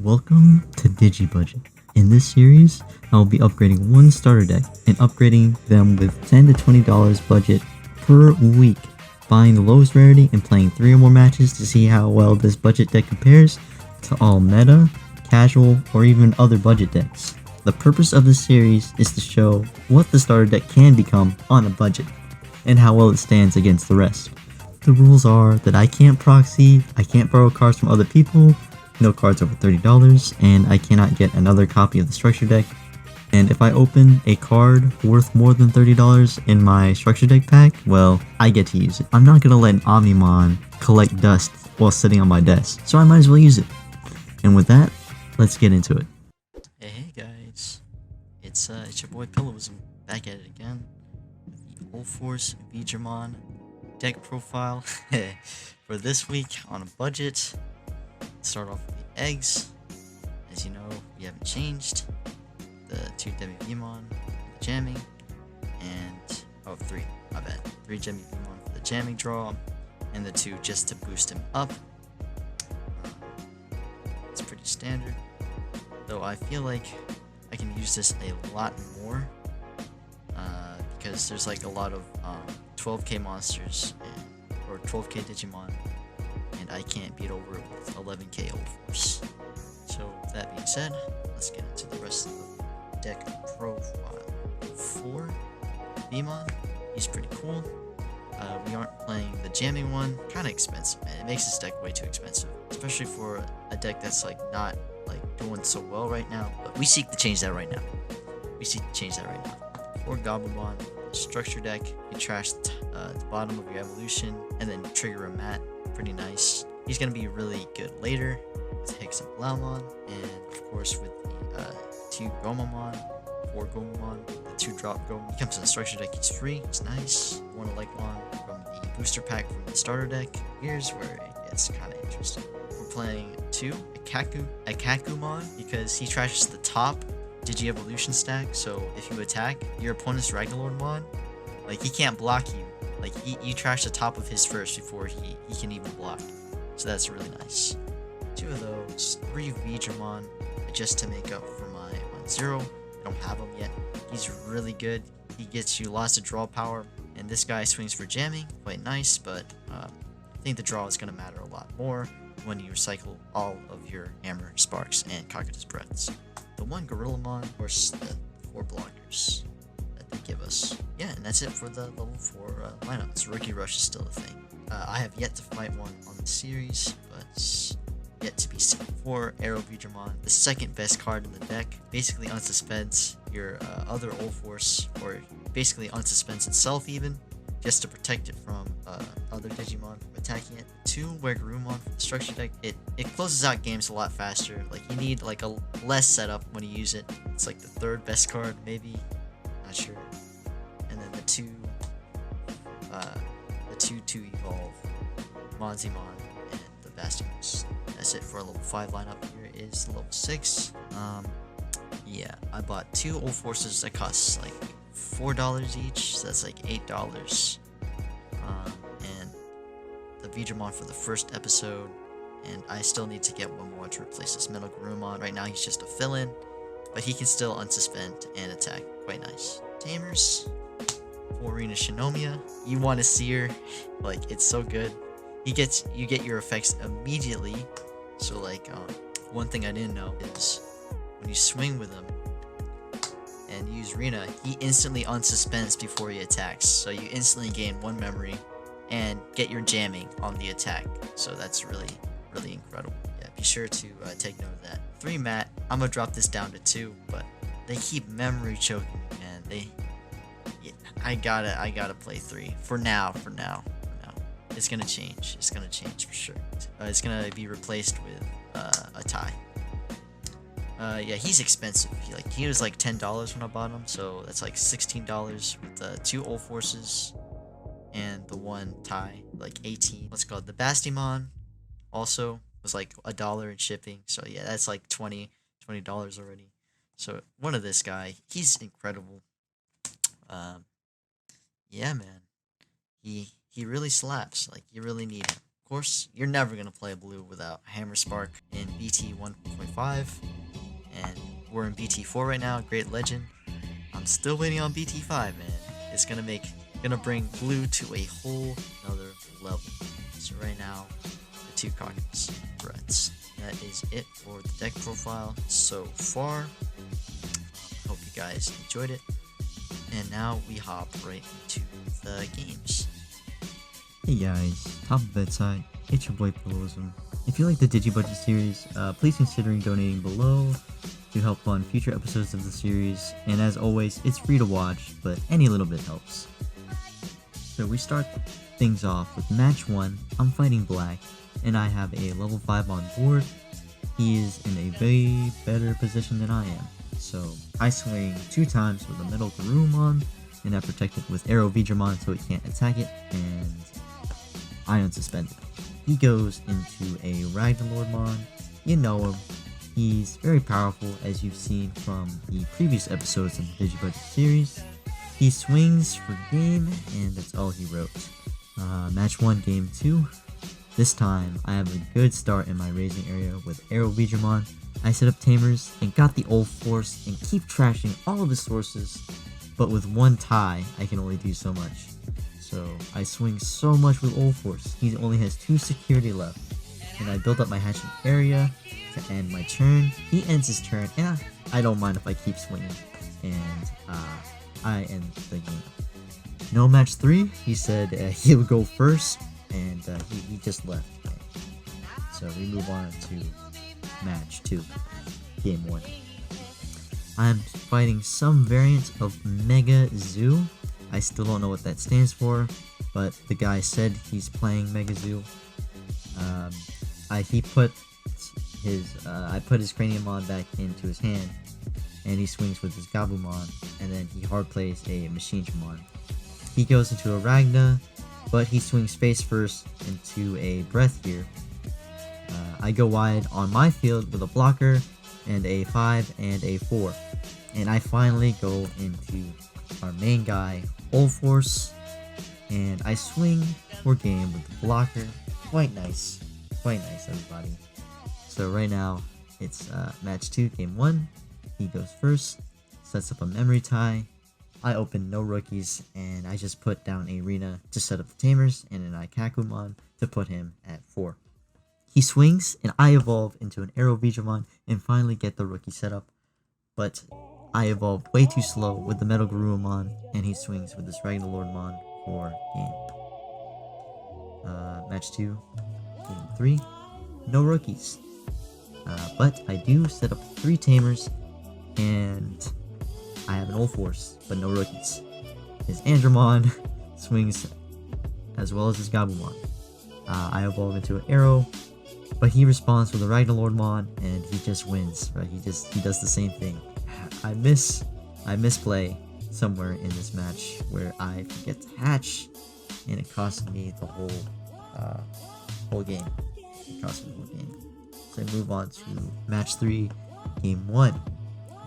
Welcome to Digi-budget. In this series, I will be upgrading one starter deck and upgrading them with $10 to $20 budget per week, buying the lowest rarity and playing 3 or more matches to see how well this budget deck compares to all meta, casual, or even other budget decks. The purpose of this series is to show what the starter deck can become on a budget, and how well it stands against the rest. The rules are that I can't proxy, I can't borrow cards from other people, no cards over $30, and I cannot get another copy of the structure deck. And if I open a card worth more than $30 in my structure deck pack, well, I get to use it. I'm not gonna let an Omnimon collect dust while sitting on my desk, so I might as well use it. And with that, let's get into it. Hey guys, it's your boy pillow-ism back at it again with the Ulforce v-dramon deck profile for this week on a budget. Start off with the eggs. As you know, we haven't changed the 2 Digimon for the jamming, and 3, my bad, 3 Digimon for the jamming draw, and the 2 just to boost him up. It's pretty standard, though I feel like I can use this a lot more because there's like a lot of 12k monsters or 12k Digimon, and I can't beat over it with 11k Ulforce. So with that being said, let's get into the rest of the deck profile. For Digimon, he's pretty cool. We aren't playing the jamming one, kind of expensive, man. It makes this deck way too expensive, especially for a deck that's like not like doing so well right now. But we seek to change that right now. For Gabumon, structure deck, you trash the bottom of your evolution and then trigger a mat. Pretty nice. He's gonna be really good later with Hex and Blaumon, and of course with the 2 Gomamon, 4 Gomamon, the 2 drop Gomamon. He comes in the structure deck, he's free, it's nice. One like one from the booster pack from the starter deck. Here's where it gets kind of interesting. We're playing 2 Akakumon because he trashes the top Digi-evolution stack, so if you attack your opponent's Ragnarlordmon, like he can't block you. Like you trash the top of his first before he can even block. So that's really nice. 2 of those, 3 veedramon just to make up for my 1-0. I don't have him yet. He's really good. He gets you lots of draw power, and this guy swings for jamming, quite nice, but I think the draw is going to matter a lot more when you recycle all of your hammer sparks and cockatoos breaths. The 1 Gorillamon, of course, the 4 blockers that they give us. Yeah, and that's it for the level 4 lineups. Rookie Rush is still a thing. I have yet to fight one on the series, but yet to be seen. For Arrow Veedramon, the second best card in the deck, basically unsuspends your other Ulforce, or basically unsuspends itself even, just to protect it from other Digimon from attacking it. 2 Wegarumon from the structure deck, it closes out games a lot faster. Like you need like a less setup when you use it. It's like the 3rd best card, maybe, not sure. And then the 2 to evolve Monzimon and the Bastimos. That's it for a level 5 lineup. Here is level 6. Yeah, I bought 2 Ulforces that cost like $4 each, so that's like $8. And the veedramon for the first episode, and I still need to get one more to replace this Metal Garurumon. Right now he's just a fill-in, but he can still unsuspend and attack. Quite nice. Tamers. For Arena Shinomiya, you want to see her, like it's so good. You get your effects immediately. So like one thing I didn't know is when you swing with him and use Rina, he instantly unsuspends before he attacks. So you instantly gain 1 memory and get your jamming on the attack. So that's really incredible. Yeah, be sure to take note of that. 3 Matt, I'm gonna drop this down to 2, but they keep memory choking me, man. I gotta play 3 for now. It's gonna change for sure. It's gonna be replaced with a tie. Yeah, he's expensive. He was like $10 when I bought him, so that's like $16 with the 2 Ulforces and the 1 tie, like 18. What's it called? The Bastimon also was like $1 in shipping, so yeah, that's like $20 already. So one of this guy, he's incredible. Yeah, man, he really slaps. Like you really need him. course, you're never going to play blue without Hammer Spark in BT 1.5, and we're in BT 4 right now, Great Legend. I'm still waiting on BT 5, man. It's gonna bring blue to a whole another level. So right now, the 2 cockers, threats. That is it for the deck profile so far. I hope you guys enjoyed it. And now we hop right into the games. Hey guys, top of bedside, it's your boy pillow-ism. If you like the Digi-budget series, please consider donating below to help fund future episodes of the series, and as always, it's free to watch, but any little bit helps. So we start things off with match 1. I'm fighting black, and I have a level 5 on board. He is in a way better position than I am, so I swing 2 times with a metal Garurumon, and I protect it with arrow v-dramon so it can't attack it, and I unsuspend it. He goes into a Ragnarlordmon. You know him. He's very powerful, as you've seen from the previous episodes of the Digi-budget series. He swings for game, and that's all he wrote. Match 1, game 2. This time, I have a good start in my raising area with Arrow v-dramon. I set up tamers and got the Ulforce and keep trashing all of his sources, but with 1 tie, I can only do so much. So I swing so much with Ulforce. He only has 2 security left, and I build up my hatching area to end my turn. He ends his turn, and I don't mind if I keep swinging, and I end the game. No match 3, he said he would go first, and he just left. So we move on to match 2, game 1. I'm fighting some variant of Mega Zoo. I still don't know what that stands for, but the guy said he's playing Mega Zoo. I put his Craniumon back into his hand, and he swings with his Gabumon, and then he hard plays a Machinedramon. He goes into a Ragna, but he swings face first into a Breath here. I go wide on my field with a blocker, and a 5 and a 4. And I finally go into our main guy, Ulforce, and I swing for game with the blocker. Quite nice, everybody. So right now, it's match 2, game 1. He goes first, sets up a memory tie. I open no rookies, and I just put down Arena to set up the tamers, and an Ikakumon to put him at 4. He swings, and I evolve into an Arrow v-dramon and finally get the rookie setup, but I evolved way too slow with the Metal Garurumon, and he swings with this Ragnarlordmon for game. Match 2, game 3, no rookies. But I do set up 3 tamers, and I have an Ulforce, but no rookies. His Andromon swings as well as his Gabumon. I evolve into an Arrow, but he responds with a Ragnarlordmon, and he just wins, right? He does the same thing. I misplay somewhere in this match where I forget to hatch, and it cost me the whole game. So I move on to match 3, game 1.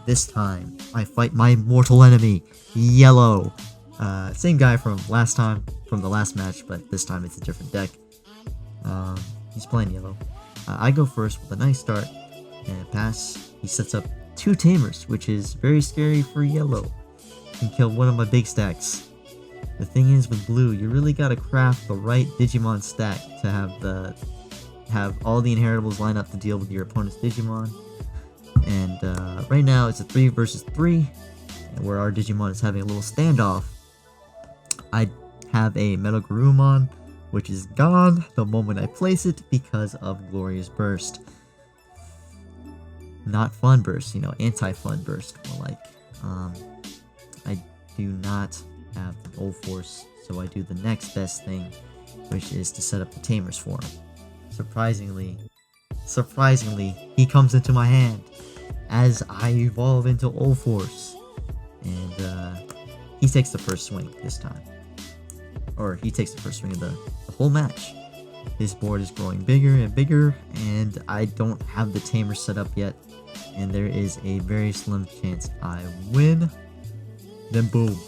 This time, I fight my mortal enemy, Yellow. Same guy from the last match, but this time it's a different deck. He's playing Yellow. I go first with a nice start and pass. He sets up 2 tamers, which is very scary for Yellow. Can kill one of my big stacks. The thing is, with blue, you really gotta craft the right Digimon stack to have all the inheritables line up to deal with your opponent's Digimon. And right now it's a 3 versus 3, where our Digimon is having a little standoff. I have a Metal Garurumon, which is gone the moment I place it because of Glorious Burst. Not Fun Burst, anti-Fun Burst, more like. I do not have the Ulforce, so I do the next best thing, which is to set up the tamers for him. Surprisingly, he comes into my hand as I evolve into Ulforce, and he takes the first swing this time. Or he takes the first swing of the whole match. This board is growing bigger and bigger, and I don't have the tamer set up yet, and there is a very slim chance I win. Then boom,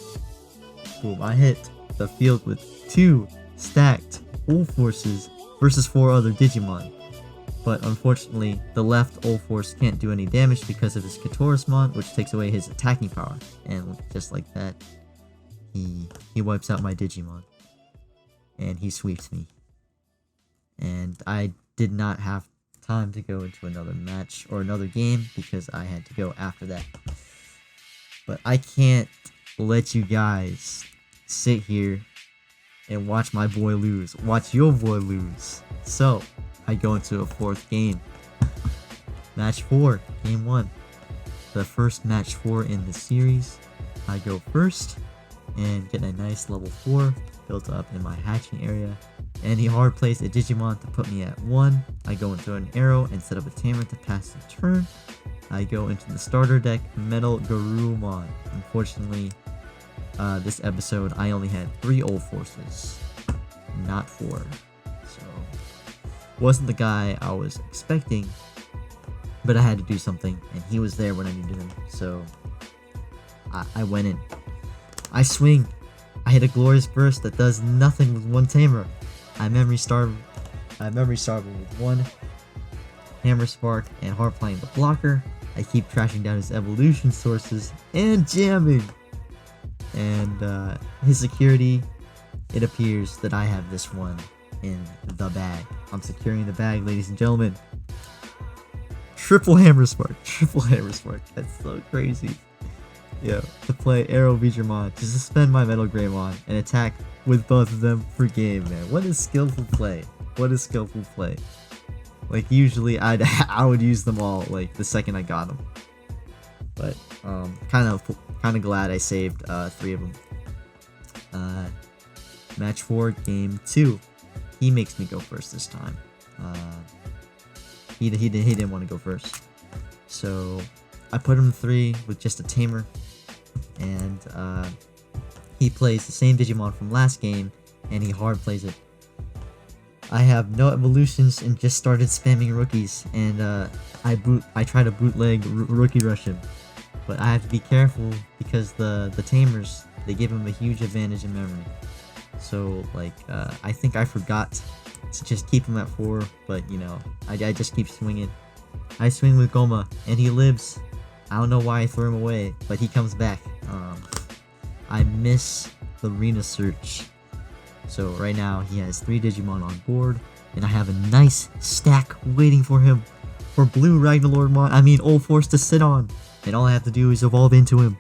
I hit the field with 2 stacked Ulforces versus 4 other Digimon. But unfortunately, the left Ulforce can't do any damage because of his Katorismon, which takes away his attacking power. And just like that, he wipes out my Digimon. And he sweeps me. And I did not have time to go into another match or another game because I had to go after that. But I can't let you guys sit here and watch my boy lose. Watch your boy lose. So, I go into a 4th game. Match 4, game 1. The first match 4 in the series. I go first and get a nice level 4 built up in my hatching area. And he hard plays a Digimon to put me at 1. I go into an arrow and set up a tamer to pass the turn. I go into the starter deck, Metal Garurumon. Unfortunately, this episode I only had 3 Ulforces, not 4. So, wasn't the guy I was expecting, but I had to do something, and he was there when I needed him. So, I went in. I swing. I hit a glorious burst that does nothing with 1 tamer. I memory starve with 1 hammer spark and hard playing the blocker. I keep trashing down his evolution sources and jamming. And his security, it appears that I have this one in the bag. I'm securing the bag, ladies and gentlemen. Triple hammer spark. That's so crazy. Yeah, to play Arrow v-dramon to suspend my Metal Greymon and attack with both of them for game, man. What is skillful play? Like, usually I would use them all like the second I got them. But kind of glad I saved 3 of them. Match 4, game 2. He makes me go first this time. He didn't want to go first, so I put him 3 with just a tamer, and he plays the same Digimon from last game, and he hard plays it. I have no evolutions and just started spamming rookies, and I try to bootleg rookie rush him, but I have to be careful because the tamers, they give him a huge advantage in memory. So like I think I forgot to just keep him at 4, but you know, I just keep swinging. I swing with Goma and he lives. I don't know why I threw him away, but he comes back. I miss the arena search. So right now he has 3 Digimon on board, and I have a nice stack waiting for him for blue Ulforce to sit on, and all I have to do is evolve into him.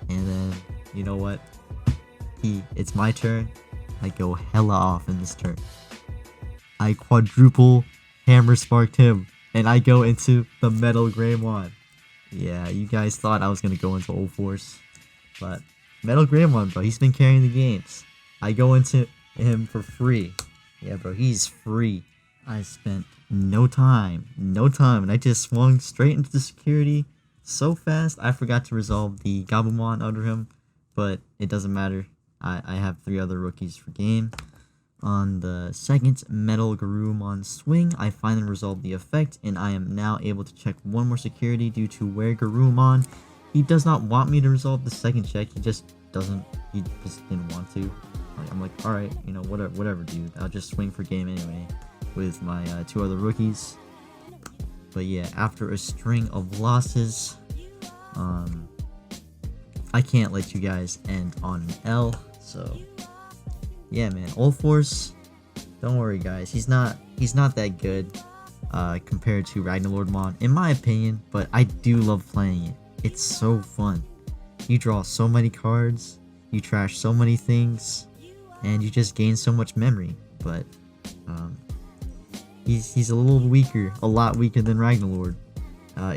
And then, you know what? It's my turn. I go hella off in this turn. I quadruple hammer sparked him, and I go into the Metal Greymon. Yeah, you guys thought I was gonna go into Ulforce, but Metal Greymon, bro, he's been carrying the games. I go into him for free. Yeah, bro, he's free. I spent no time, and I just swung straight into the security so fast. I forgot to resolve the Gabumon under him, but it doesn't matter. I have 3 other rookies for game. On the second Metal Garurumon swing, I finally resolved the effect, and I am now able to check 1 more security due to where Garurumon, he does not want me to resolve the second check. He just didn't want to. I'm like, alright, you know, whatever, dude. I'll just swing for game anyway with my 2 other rookies. But yeah, after a string of losses, I can't let you guys end on an L. So yeah, man, Ulforce, don't worry guys, he's not that good compared to Ragnarlordmon in my opinion, but I do love playing it. It's so fun. You draw so many cards, you trash so many things, and you just gain so much memory. But he's a little weaker, a lot weaker than Ragnarlord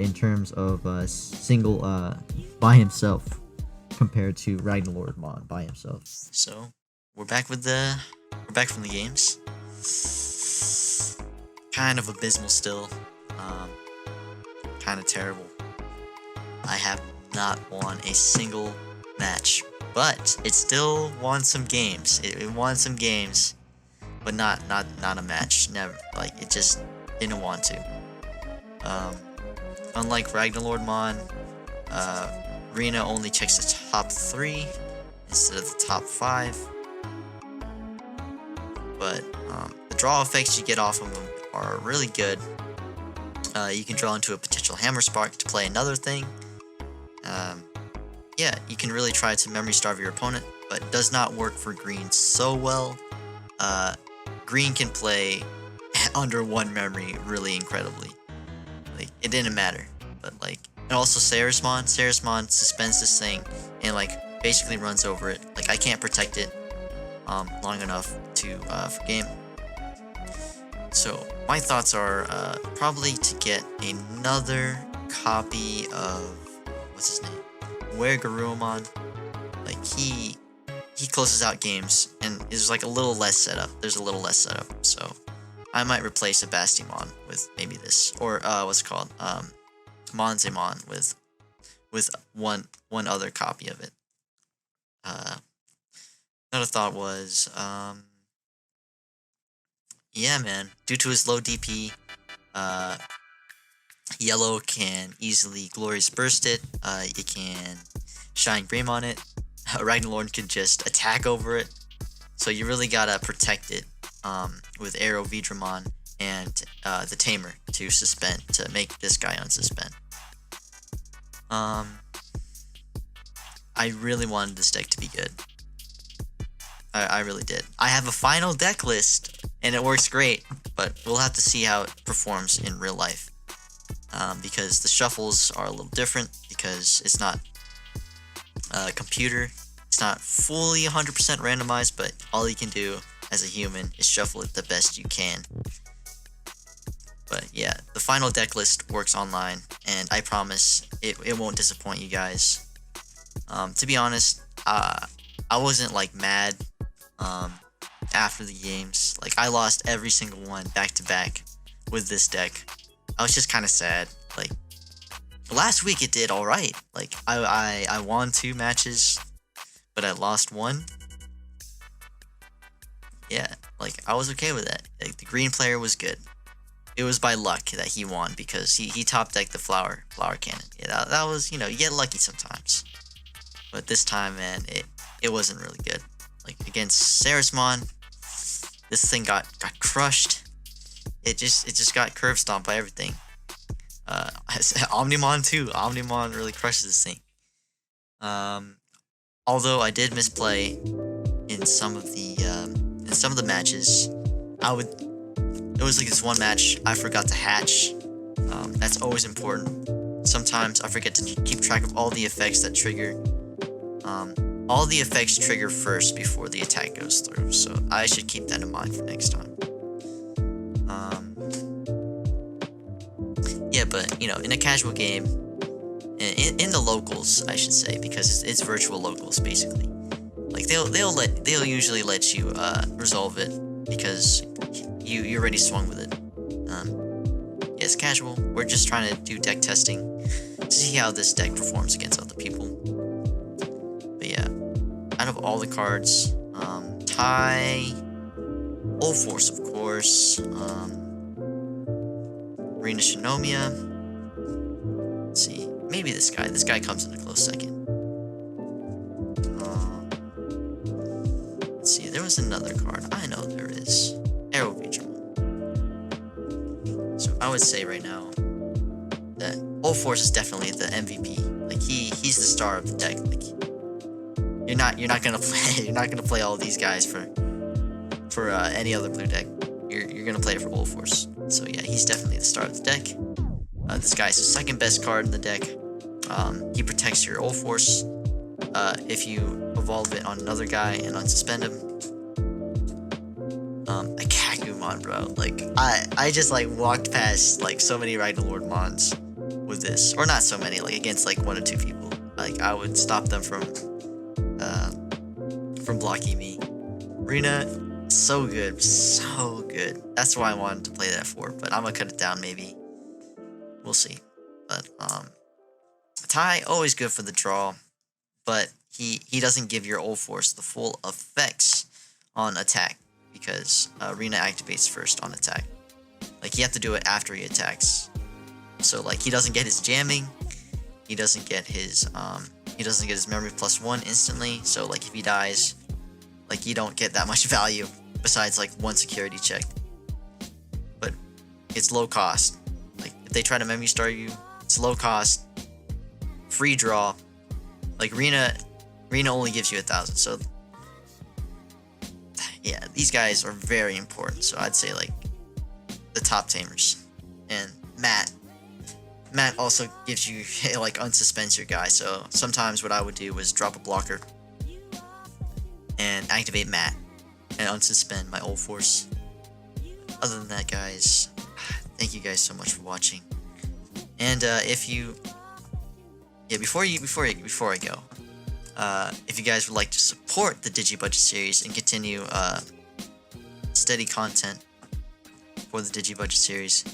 in terms of single by himself compared to Ragnarlordmon by himself. So we're back from the games. Kind of abysmal still. Kind of terrible. I have not won a single match, but it still won some games. It won some games, but not a match. Never. Like, it just didn't want to. Unlike Ragnarlordmon, Rena only checks the top 3 instead of the top 5. But the draw effects you get off of them are really good. You can draw into a potential hammer spark to play another thing. Yeah, you can really try to memory starve your opponent, but it does not work for green so well. Green can play under 1 memory really incredibly. Like, it didn't matter. But like, and also Sarismon suspends this thing and like basically runs over it. Like, I can't protect it long enough to for game. So my thoughts are probably to get another copy of what's his name, veedramon. Like, he closes out games and is like a little less setup. There's a little less setup, so I might replace a Bastimon with maybe this, or what's it called, Monzemon with one other copy of it. Another thought was, yeah, man, due to his low DP, Yellow can easily Glorious Burst it. It can Shine Beam on it. Ragnarlord can just attack over it. So you really gotta protect it with Arrow v-dramon and the Tamer to suspend, to make this guy unsuspend. I really wanted this deck to be good. I really did. I have a final deck list, and it works great, but we'll have to see how it performs in real life. Because the shuffles are a little different, because it's not computer. It's not fully 100% randomized, but all you can do as a human is shuffle it the best you can. But yeah, the final deck list works online, and I promise it won't disappoint you guys. To be honest, I wasn't like mad after the games. Like, I lost every single one back to back with this deck. I was just kind of sad. Like, last week it did all right. Like, I won 2 matches, but I lost 1. Yeah, like, I was okay with that. Like, the green player was good. It was by luck that he won, because he top decked the flower cannon. Yeah, that was, you know, you get lucky sometimes. But this time, man, it wasn't really good. Like, against Sarismon, this thing got crushed. It just got curve stomped by everything. Omnimon too. Omnimon really crushes this thing. Although I did misplay in some of the matches. It was like this one match I forgot to hatch. That's always important. Sometimes I forget to keep track of all the effects that trigger. All the effects trigger first before the attack goes through, so I should keep that in mind for next time. Yeah, but you know, in a casual game, in the locals, I should say, because it's virtual locals basically. Like, they'll usually let you resolve it because you already swung with it. Yes, casual. We're just trying to do deck testing to see how this deck performs against other people. But yeah, out of all the cards, Tai, Ulforce, of course, Arena Shinomiya. Let's see, maybe this guy. This guy comes in a close second. Let's see, there was another card. I know there is. Arrow v-dramon. So I would say right now that Ulforce is definitely the MVP. Like, he's the star of the deck. Like, you're not gonna play all these guys for any other blue deck. You're gonna play it for Ulforce. So yeah, he's definitely the star of the deck. This guy's the second best card in the deck. He protects your Ulforce if you evolve it on another guy and unsuspend him. A Kakumon, bro. Like, I just like walked past like so many Ragnarlord mons with this, or not so many, like against like 1 or 2 people. Like, I would stop them from blocking me. Rena, so good, so good. That's why I wanted to play that for, but I'm gonna cut it down maybe. We'll see. But Tai, always good for the draw, but he doesn't give your Ulforce the full effects on attack, because Rena activates first on attack. Like, you have to do it after he attacks. So like, he doesn't get his jamming, he doesn't get his memory +1 instantly. So like, if he dies, like, you don't get that much value besides like 1 security check. it's low cost. Like if they try to memory star you, it's low cost, free draw. Like Rena only gives you 1,000. So yeah, these guys are very important. So I'd say like the top tamers. And Matt also gives you like unsuspends your guy. So sometimes what I would do was drop a blocker and activate Matt and unsuspend my Ulforce. Other than that, guys, thank you guys so much for watching. And if you, yeah, before I go, if you guys would like to support the Digi-budget series and continue steady content for the Digi-budget series,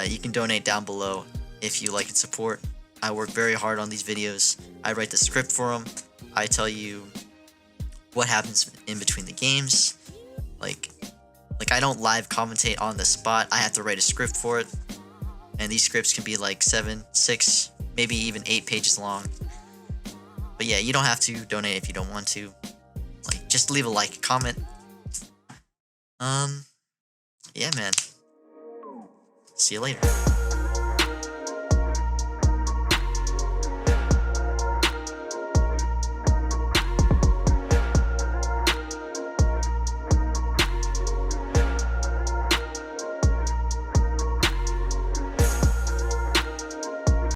you can donate down below if you like and support. I work very hard on these videos. I write the script for them. I tell you what happens in between the games. Like I don't live commentate on the spot. I have to write a script for it. And these scripts can be like 7, 6, maybe even 8 pages long. But yeah, you don't have to donate if you don't want to. Like, just leave a like, comment. Yeah, man. See you later.